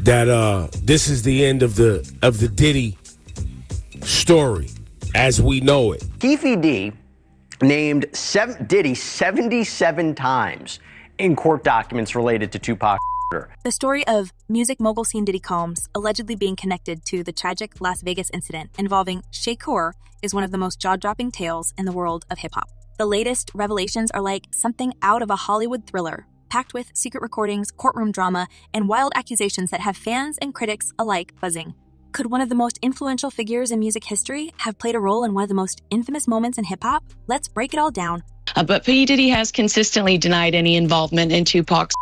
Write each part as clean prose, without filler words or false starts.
that this is the end of the Diddy story as we know it. Keefe D named Diddy 77 times in court documents related to Tupac. The story of music mogul scene Diddy Combs allegedly being connected to the tragic Las Vegas incident involving Shakur is one of the most jaw-dropping tales in the world of hip-hop. The latest revelations are like something out of a Hollywood thriller, packed with secret recordings, courtroom drama, and wild accusations that have fans and critics alike buzzing. Could one of the most influential figures in music history have played a role in one of the most infamous moments in hip-hop? Let's break it all down. But P. Diddy has consistently denied any involvement in Tupac's.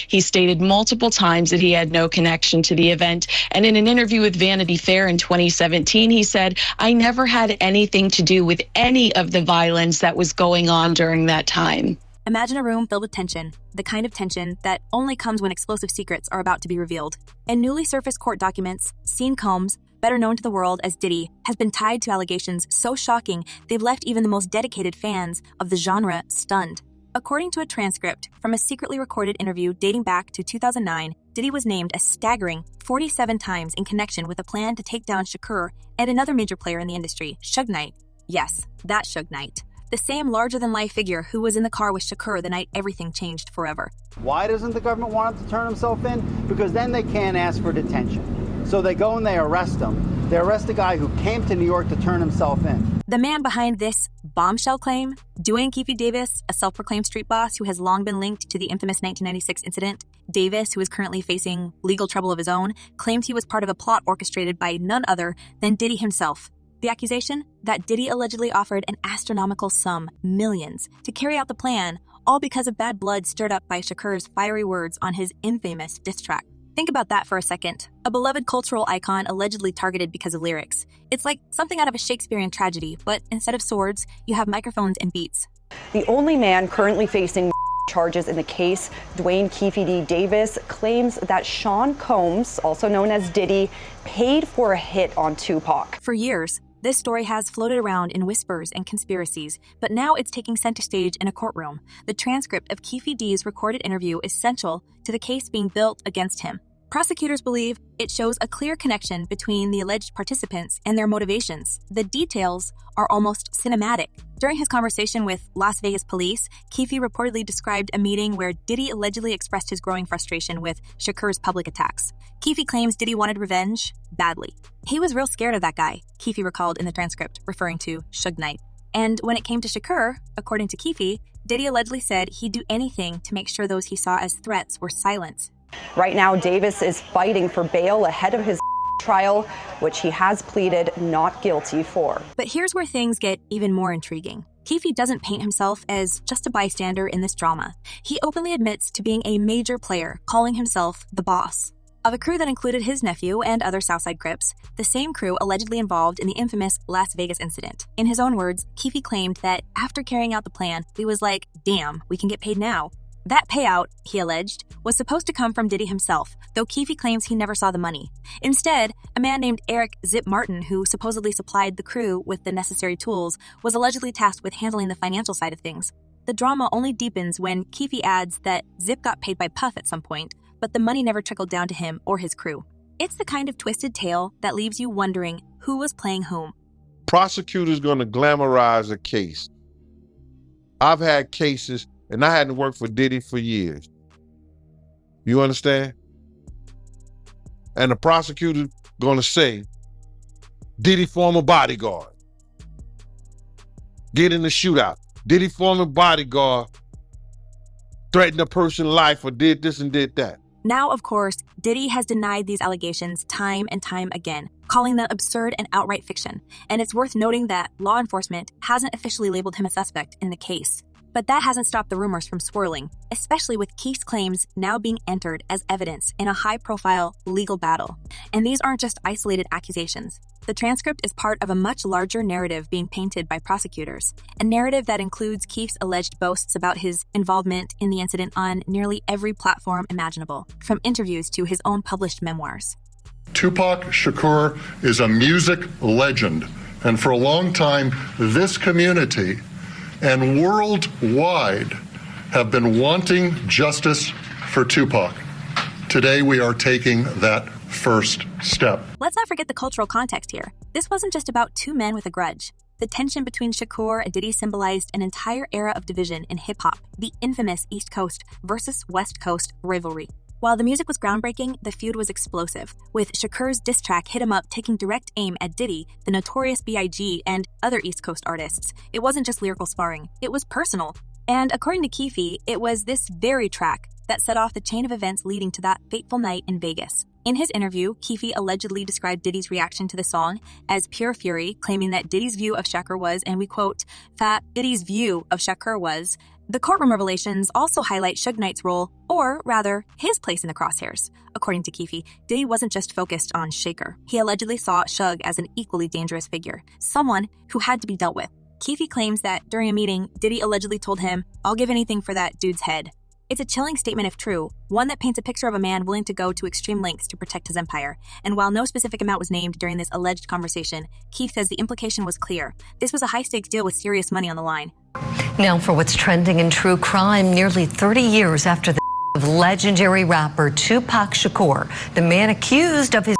He stated multiple times that he had no connection to the event. And in an interview with Vanity Fair in 2017, he said, "I never had anything to do with any of the violence that was going on during that time." Imagine a room filled with tension, the kind of tension that only comes when explosive secrets are about to be revealed. In newly surfaced court documents, Sean Combs, better known to the world as Diddy, has been tied to allegations so shocking they've left even the most dedicated fans of the genre stunned. According to a transcript from a secretly recorded interview dating back to 2009, Diddy was named a staggering 47 times in connection with a plan to take down Shakur and another major player in the industry, Suge Knight. Yes, that Suge Knight. The same larger-than-life figure who was in the car with Shakur the night everything changed forever. Why doesn't the government want him to turn himself in? Because then they can't ask for detention. So they go and they arrest him. They arrest a guy who came to New York to turn himself in. The man behind this bombshell claim, Dwayne Keefe Davis, a self-proclaimed street boss who has long been linked to the infamous 1996 incident. Davis, who is currently facing legal trouble of his own, claimed he was part of a plot orchestrated by none other than Diddy himself. The accusation? That Diddy allegedly offered an astronomical sum, millions, to carry out the plan, all because of bad blood stirred up by Shakur's fiery words on his infamous diss track. Think about that for a second. A beloved cultural icon allegedly targeted because of lyrics. It's like something out of a Shakespearean tragedy, but instead of swords, you have microphones and beats. The only man currently facing charges in the case, Dwayne Keefe D. Davis, claims that Sean Combs, also known as Diddy, paid for a hit on Tupac. For years, this story has floated around in whispers and conspiracies, but now it's taking center stage in a courtroom. The transcript of Keefe D's recorded interview is central to the case being built against him. Prosecutors believe it shows a clear connection between the alleged participants and their motivations. The details are almost cinematic. During his conversation with Las Vegas police, Keefe reportedly described a meeting where Diddy allegedly expressed his growing frustration with Shakur's public attacks. Keefe claims Diddy wanted revenge badly. He was real scared of that guy, Keefe recalled in the transcript, referring to Suge Knight. And when it came to Shakur, according to Keefe, Diddy allegedly said he'd do anything to make sure those he saw as threats were silenced. Right now, Davis is fighting for bail ahead of his trial, which he has pleaded not guilty for. But here's where things get even more intriguing. Keefe doesn't paint himself as just a bystander in this drama. He openly admits to being a major player, calling himself the boss of a crew that included his nephew and other Southside Crips, the same crew allegedly involved in the infamous Las Vegas incident. In his own words, Keefe claimed that after carrying out the plan, he was like, damn, we can get paid now. That payout, he alleged, was supposed to come from Diddy himself, though Keefe claims he never saw the money. Instead, a man named Eric Zip Martin, who supposedly supplied the crew with the necessary tools, was allegedly tasked with handling the financial side of things. The drama only deepens when Keefe adds that Zip got paid by Puff at some point, but the money never trickled down to him or his crew. It's the kind of twisted tale that leaves you wondering who was playing whom. Prosecutors going to glamorize a case. I've had cases, and I hadn't worked for Diddy for years. You understand? And the prosecutor going to say, Diddy former bodyguard. Get in the shootout. Diddy former bodyguard threatened a person's life or did this and did that. Now, of course, Diddy has denied these allegations time and time again, calling them absurd and outright fiction. And it's worth noting that law enforcement hasn't officially labeled him a suspect in the case. But that hasn't stopped the rumors from swirling, especially with Keefe's claims now being entered as evidence in a high-profile legal battle. And these aren't just isolated accusations. The transcript is part of a much larger narrative being painted by prosecutors, a narrative that includes Keefe's alleged boasts about his involvement in the incident on nearly every platform imaginable, from interviews to his own published memoirs. Tupac Shakur is a music legend, and for a long time, this community and worldwide have been wanting justice for Tupac. Today we are taking that first step. Let's not forget the cultural context here. This wasn't just about two men with a grudge. The tension between Shakur and Diddy symbolized an entire era of division in hip-hop, the infamous East Coast versus West Coast rivalry. While the music was groundbreaking, the feud was explosive, with Shakur's diss track Hit 'Em Up taking direct aim at Diddy, the Notorious B.I.G., and other East Coast artists. It wasn't just lyrical sparring, it was personal. And according to Keefe, it was this very track that set off the chain of events leading to that fateful night in Vegas. In his interview, Keefe allegedly described Diddy's reaction to the song as pure fury, claiming that Diddy's view of Shakur was, and we quote, "That Diddy's view of Shakur was." The courtroom revelations also highlight Suge Knight's role, or rather, his place in the crosshairs. According to Keefe, Diddy wasn't just focused on Shakur. He allegedly saw Suge as an equally dangerous figure, someone who had to be dealt with. Keefe claims that during a meeting, Diddy allegedly told him, "I'll give anything for that dude's head." It's a chilling statement if true, one that paints a picture of a man willing to go to extreme lengths to protect his empire. And while no specific amount was named during this alleged conversation, Keefe says the implication was clear. This was a high-stakes deal with serious money on the line. Now for what's trending in true crime, nearly 30 years after the of legendary rapper Tupac Shakur, the man accused of his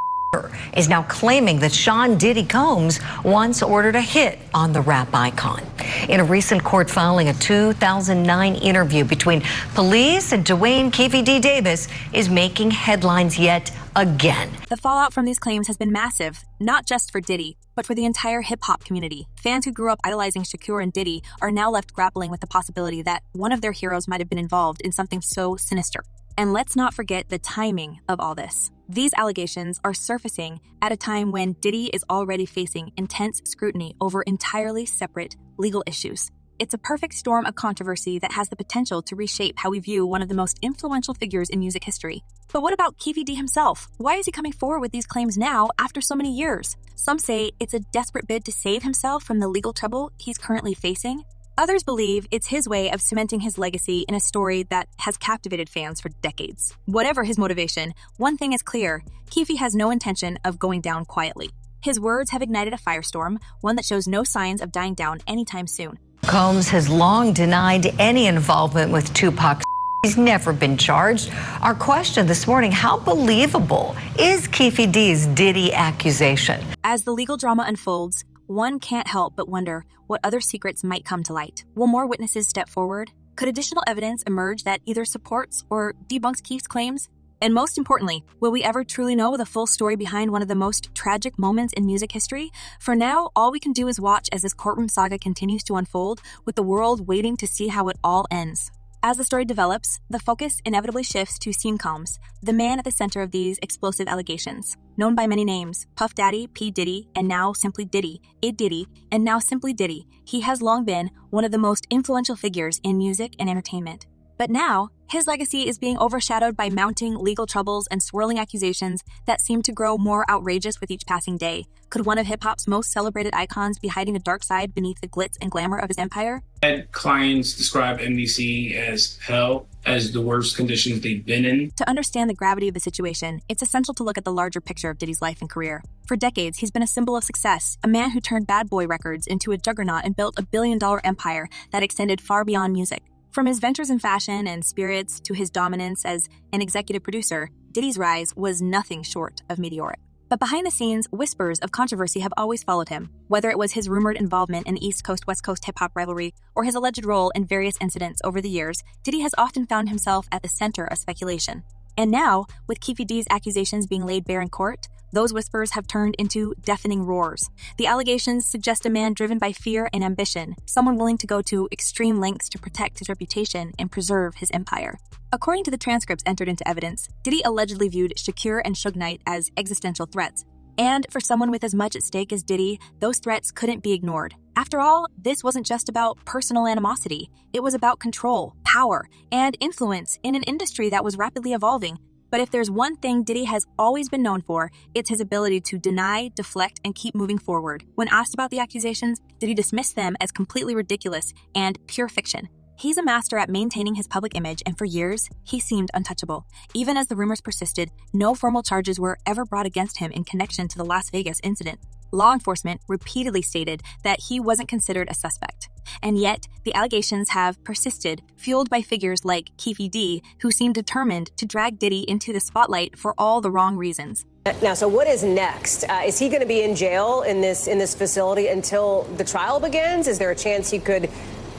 is now claiming that Sean Diddy Combs once ordered a hit on the rap icon. In a recent court filing, a 2009 interview between police and Dwayne "Keefe D. Davis is making headlines yet again. The fallout from these claims has been massive, not just for Diddy, but for the entire hip-hop community. Fans who grew up idolizing Shakur and Diddy are now left grappling with the possibility that one of their heroes might have been involved in something so sinister. And let's not forget the timing of all this. These allegations are surfacing at a time when Diddy is already facing intense scrutiny over entirely separate legal issues. It's a perfect storm of controversy that has the potential to reshape how we view one of the most influential figures in music history. But what about Keefe D himself? Why is he coming forward with these claims now after so many years? Some say it's a desperate bid to save himself from the legal trouble he's currently facing. Others believe it's his way of cementing his legacy in a story that has captivated fans for decades. Whatever his motivation, one thing is clear: Keefe has no intention of going down quietly. His words have ignited a firestorm, one that shows no signs of dying down anytime soon. Combs has long denied any involvement with Tupac. He's never been charged. Our question this morning: how believable is Keefe D's Diddy accusation? As the legal drama unfolds, one can't help but wonder what other secrets might come to light. Will more witnesses step forward? Could additional evidence emerge that either supports or debunks Keefe's claims? And most importantly, will we ever truly know the full story behind one of the most tragic moments in music history? For now, all we can do is watch as this courtroom saga continues to unfold, with the world waiting to see how it all ends. As the story develops, the focus inevitably shifts to Sean Combs, the man at the center of these explosive allegations. Known by many names, Puff Daddy, P. Diddy, and now simply Diddy, Diddy, and now simply Diddy, he has long been one of the most influential figures in music and entertainment. But now, his legacy is being overshadowed by mounting legal troubles and swirling accusations that seem to grow more outrageous with each passing day. Could one of hip-hop's most celebrated icons be hiding a dark side beneath the glitz and glamour of his empire? Had clients describe MDC as hell, as the worst conditions they've been in. To understand the gravity of the situation, it's essential to look at the larger picture of Diddy's life and career. For decades, he's been a symbol of success, a man who turned Bad Boy Records into a juggernaut and built a billion-dollar empire that extended far beyond music. From his ventures in fashion and spirits to his dominance as an executive producer, Diddy's rise was nothing short of meteoric. But behind the scenes, whispers of controversy have always followed him, whether it was his rumored involvement in the East Coast-West Coast hip-hop rivalry or his alleged role in various incidents over the years. Diddy has often found himself at the center of speculation. And now, with Keefe D's accusations being laid bare in court, those whispers have turned into deafening roars. The allegations suggest a man driven by fear and ambition, someone willing to go to extreme lengths to protect his reputation and preserve his empire. According to the transcripts entered into evidence, Diddy allegedly viewed Shakur and Suge Knight as existential threats. And for someone with as much at stake as Diddy, those threats couldn't be ignored. After all, this wasn't just about personal animosity. It was about control, power, and influence in an industry that was rapidly evolving. But if there's one thing Diddy has always been known for, it's his ability to deny, deflect, and keep moving forward. When asked about the accusations, Diddy dismissed them as completely ridiculous and pure fiction. He's a master at maintaining his public image, and for years, he seemed untouchable. Even as the rumors persisted, no formal charges were ever brought against him in connection to the Las Vegas incident. Law enforcement repeatedly stated that he wasn't considered a suspect. And yet, the allegations have persisted, fueled by figures like Keefe D, who seem determined to drag Diddy into the spotlight for all the wrong reasons. Now, so what is next? Is he going to be in jail in this facility until the trial begins? Is there a chance he could,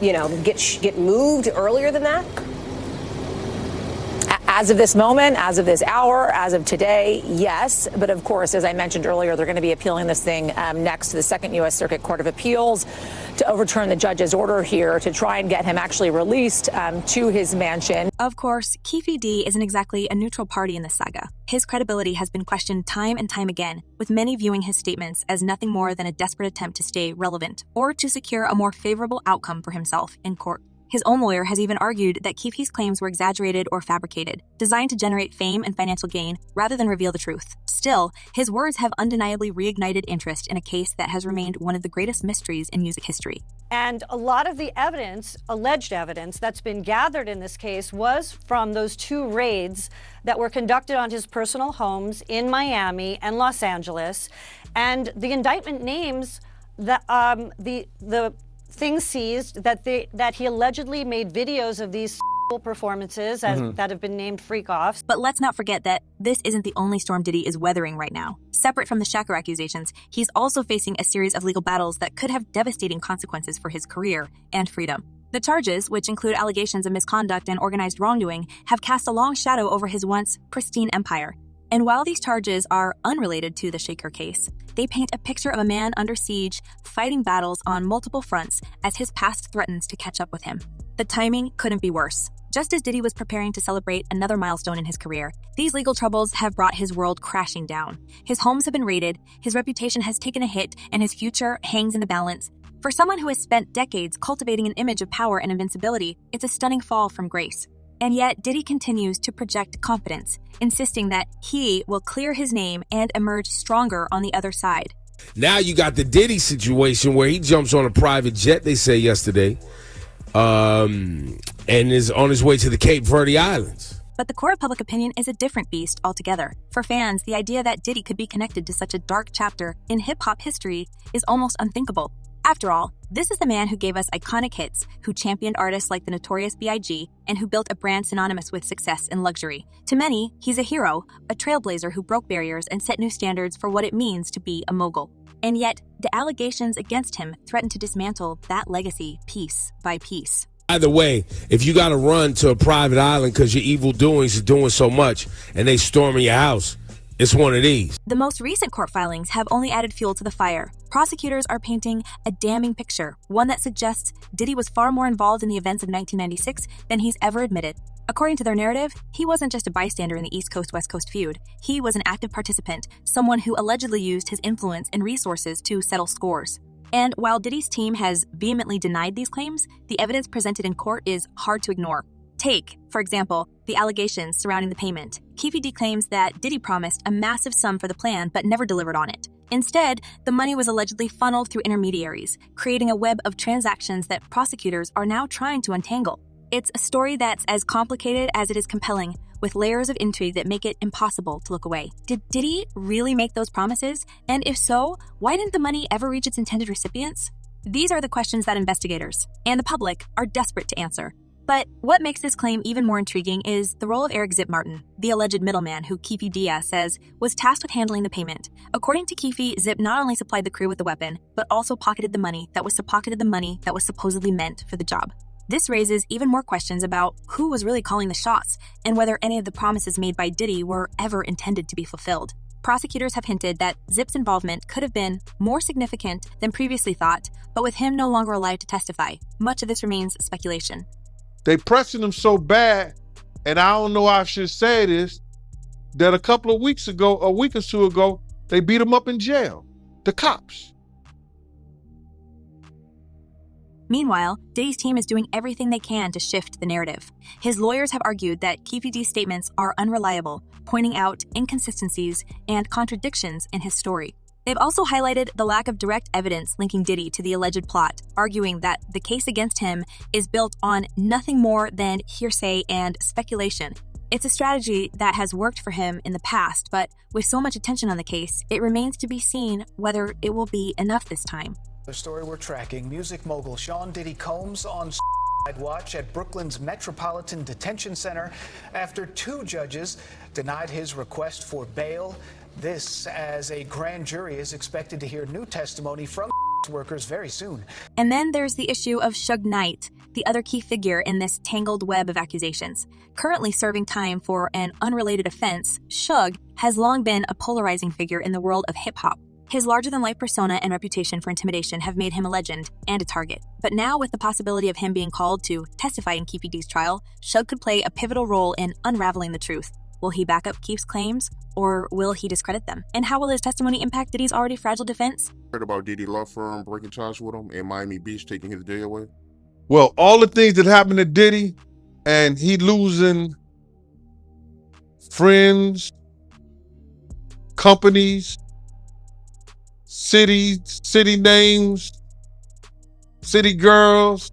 get moved earlier than that? As of this moment, as of this hour, as of today, yes. But of course, as I mentioned earlier, they're going to be appealing this thing next to the Second U.S. Circuit Court of Appeals to overturn the judge's order here to try and get him actually released to his mansion. Of course, Keefe D isn't exactly a neutral party in this saga. His credibility has been questioned time and time again, with many viewing his statements as nothing more than a desperate attempt to stay relevant or to secure a more favorable outcome for himself in court. His own lawyer has even argued that Keefe's claims were exaggerated or fabricated, designed to generate fame and financial gain rather than reveal the truth. Still, his words have undeniably reignited interest in a case that has remained one of the greatest mysteries in music history. And a lot of the evidence, alleged evidence, that's been gathered in this case was from those two raids that were conducted on his personal homes in Miami and Los Angeles. And the indictment names the things seized that he allegedly made videos of these performances that have been named freak-offs. But let's not forget that this isn't the only storm Diddy is weathering right now. Separate from the Shakur accusations, he's also facing a series of legal battles that could have devastating consequences for his career and freedom. The charges, which include allegations of misconduct and organized wrongdoing, have cast a long shadow over his once pristine empire. And while these charges are unrelated to the Shakur case, they paint a picture of a man under siege, fighting battles on multiple fronts as his past threatens to catch up with him. The timing couldn't be worse. Just as Diddy was preparing to celebrate another milestone in his career, these legal troubles have brought his world crashing down. His homes have been raided, his reputation has taken a hit, and his future hangs in the balance. For someone who has spent decades cultivating an image of power and invincibility, it's a stunning fall from grace. And yet, Diddy continues to project confidence, insisting that he will clear his name and emerge stronger on the other side. Now you got the Diddy situation where he jumps on a private jet, they say yesterday, and is on his way to the Cape Verde Islands. But the court of public opinion is a different beast altogether. For fans, the idea that Diddy could be connected to such a dark chapter in hip-hop history is almost unthinkable. After all, this is the man who gave us iconic hits, who championed artists like the Notorious B.I.G., and who built a brand synonymous with success and luxury. To many, he's a hero, a trailblazer who broke barriers and set new standards for what it means to be a mogul. And yet, the allegations against him threaten to dismantle that legacy piece by piece. Either way, if you got to run to a private island because your evil doings are doing so much and they storming your house, it's one of these. The most recent court filings have only added fuel to the fire. Prosecutors are painting a damning picture, one that suggests Diddy was far more involved in the events of 1996 than he's ever admitted. According to their narrative, he wasn't just a bystander in the East Coast-West Coast feud. He was an active participant, someone who allegedly used his influence and resources to settle scores. And while Diddy's team has vehemently denied these claims, the evidence presented in court is hard to ignore. Take, for example, the allegations surrounding the payment. Keefe D claims that Diddy promised a massive sum for the plan but never delivered on it. Instead, the money was allegedly funneled through intermediaries, creating a web of transactions that prosecutors are now trying to untangle. It's a story that's as complicated as it is compelling, with layers of intrigue that make it impossible to look away. Did Diddy really make those promises? And if so, why didn't the money ever reach its intended recipients? These are the questions that investigators and the public are desperate to answer. But what makes this claim even more intriguing is the role of Eric Zip Martin, the alleged middleman who Keefe Diaz says was tasked with handling the payment. According to Keefe, Zip not only supplied the crew with the weapon, but also pocketed the money that was supposedly meant for the job. This raises even more questions about who was really calling the shots and whether any of the promises made by Diddy were ever intended to be fulfilled. Prosecutors have hinted that Zip's involvement could have been more significant than previously thought, but with him no longer alive to testify, much of this remains speculation. They pressing him so bad, and I don't know how I should say this, that a week or two ago, they beat him up in jail. The cops. Meanwhile, Diddy's team is doing everything they can to shift the narrative. His lawyers have argued that Keefe D's statements are unreliable, pointing out inconsistencies and contradictions in his story. They've also highlighted the lack of direct evidence linking Diddy to the alleged plot, arguing that the case against him is built on nothing more than hearsay and speculation. It's a strategy that has worked for him in the past, but with so much attention on the case, it remains to be seen whether it will be enough this time. The story we're tracking, music mogul Sean Diddy Combs on watch at Brooklyn's Metropolitan Detention Center after 2 judges denied his request for bail. This as a grand jury is expected to hear new testimony from workers very soon. And then there's the issue of Suge Knight, the other key figure in this tangled web of accusations. Currently serving time for an unrelated offense, Suge has long been a polarizing figure in the world of hip-hop. His larger-than-life persona and reputation for intimidation have made him a legend and a target. But now, with the possibility of him being called to testify in Keefe D's trial, Suge could play a pivotal role in unraveling the truth. Will he back up Keefe's claims, or will he discredit them? And how will his testimony impact Diddy's already fragile defense? Heard about Diddy law firm breaking charges with him and Miami Beach taking his day away? Well, all the things that happened to Diddy and he losing friends, companies, cities, city names, city girls.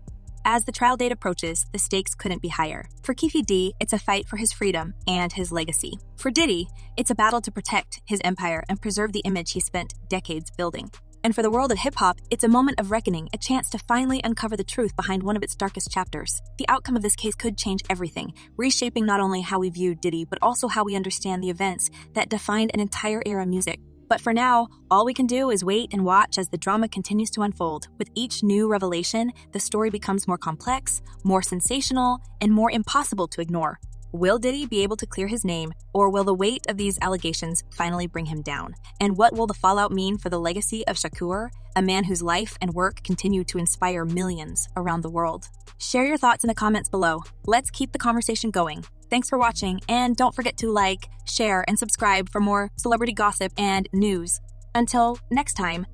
As the trial date approaches, the stakes couldn't be higher. For Keefe D, it's a fight for his freedom and his legacy. For Diddy, it's a battle to protect his empire and preserve the image he spent decades building. And for the world of hip-hop, it's a moment of reckoning, a chance to finally uncover the truth behind one of its darkest chapters. The outcome of this case could change everything, reshaping not only how we view Diddy, but also how we understand the events that defined an entire era of music. But for now, all we can do is wait and watch as the drama continues to unfold. With each new revelation, the story becomes more complex, more sensational, and more impossible to ignore. Will Diddy be able to clear his name, or will the weight of these allegations finally bring him down? And what will the fallout mean for the legacy of Shakur, a man whose life and work continue to inspire millions around the world? Share your thoughts in the comments below. Let's keep the conversation going. Thanks for watching, and don't forget to like, share, and subscribe for more celebrity gossip and news. Until next time.